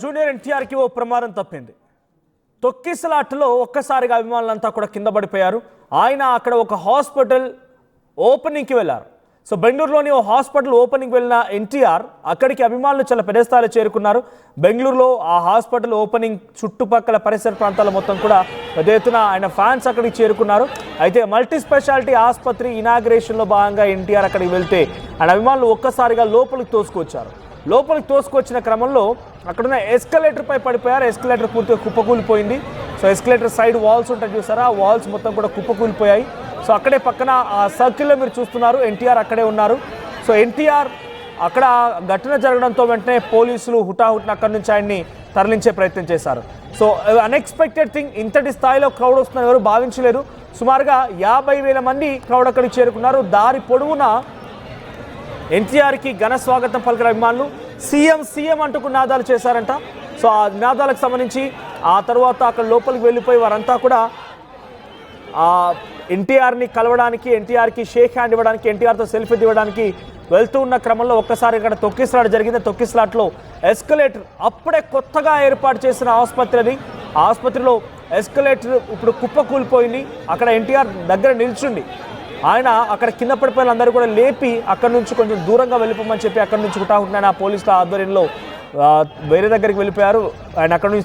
Junior ఎన్టీఆర్కి ఓ ప్రమాదం తప్పింది. తొక్కిసలాటలో ఒక్కసారిగా అభిమానులంతా కూడా కింద పడిపోయారు. ఆయన అక్కడ ఒక హాస్పిటల్ ఓపెనింగ్కి వెళ్ళారు. సో బెంగళూరులోని ఓ హాస్పిటల్ ఓపెనింగ్కి వెళ్ళిన ఎన్టీఆర్ అక్కడికి అభిమానులు చాలా పెద్ద స్థాయిలో చేరుకున్నారు. బెంగళూరులో ఆ హాస్పిటల్ ఓపెనింగ్ చుట్టుపక్కల పరిసర ప్రాంతాల మొత్తం కూడా పెద్ద ఎత్తున ఆయన ఫ్యాన్స్ అక్కడికి చేరుకున్నారు. అయితే మల్టీ స్పెషాలిటీ ఆసుపత్రి ఇనాగ్రేషన్లో భాగంగా ఎన్టీఆర్ అక్కడికి వెళ్తే ఆయన అభిమానులు ఒక్కసారిగా లోపలికి తోసుకొచ్చారు. లోపలికి తోసుకొచ్చిన క్రమంలో అక్కడున్న ఎస్కలేటర్ పై పడిపోయారు. ఎస్కలేటర్ పూర్తిగా కుప్పకూలిపోయింది. సో ఎస్కలేటర్ సైడ్ వాల్స్ ఉంటాయి చూసారా, ఆ వాల్స్ మొత్తం కూడా కుప్పకూలిపోయాయి. సో అక్కడే పక్కన ఆ సర్కిల్లో మీరు చూస్తున్నారు, ఎన్టీఆర్ అక్కడే ఉన్నారు. సో ఎన్టీఆర్ అక్కడ ఘటన జరగడంతో వెంటనే పోలీసులు హుటాహుటిన అక్కడి నుంచి ఆయన్ని తరలించే ప్రయత్నం చేశారు. సో అన్ఎక్స్పెక్టెడ్ థింగ్, ఇంతటి స్థాయిలో క్రౌడ్ వస్తుందని ఎవరు భావించలేరు. సుమారుగా 50,000 మంది క్రౌడ్ అక్కడికి చేరుకున్నారు. దారి పొడవునా ఎన్టీఆర్కి ఘన స్వాగతం పలికిన అభిమానులు సీఎం సీఎం అంటూ నినాదాలు చేశారంట. సో ఆ నినాదాలకు సంబంధించి ఆ తర్వాత అక్కడ లోపలికి వెళ్ళిపోయి వారంతా కూడా ఎన్టీఆర్ని కలవడానికి, ఎన్టీఆర్కి షేక్ హ్యాండ్ ఇవ్వడానికి, ఎన్టీఆర్తో సెల్ఫీ దివ్వడానికి వెళ్తూ ఉన్న క్రమంలో ఒక్కసారి ఇక్కడ తొక్కిసలాట జరిగింది. తొక్కిసలాట్లో ఎస్కలేటర్ అప్పుడే కొత్తగా ఏర్పాటు చేసిన ఆసుపత్రి అది. ఆ ఆసుపత్రిలో ఎస్కలేటర్ ఇప్పుడు కుప్పకూలిపోయింది. అక్కడ ఎన్టీఆర్ దగ్గర నిల్చుండి ఆయన అక్కడ కింద పడిపోయిన అందరూ కూడా లేపి అక్కడి నుంచి కొంచెం దూరంగా వెళ్ళిపోమని చెప్పి అక్కడి నుంచి హుటాహుటిన పోలీసుల ఆధ్వర్యంలో వేరే దగ్గరికి వెళ్ళిపోయారు. ఆయన అక్కడ నుంచి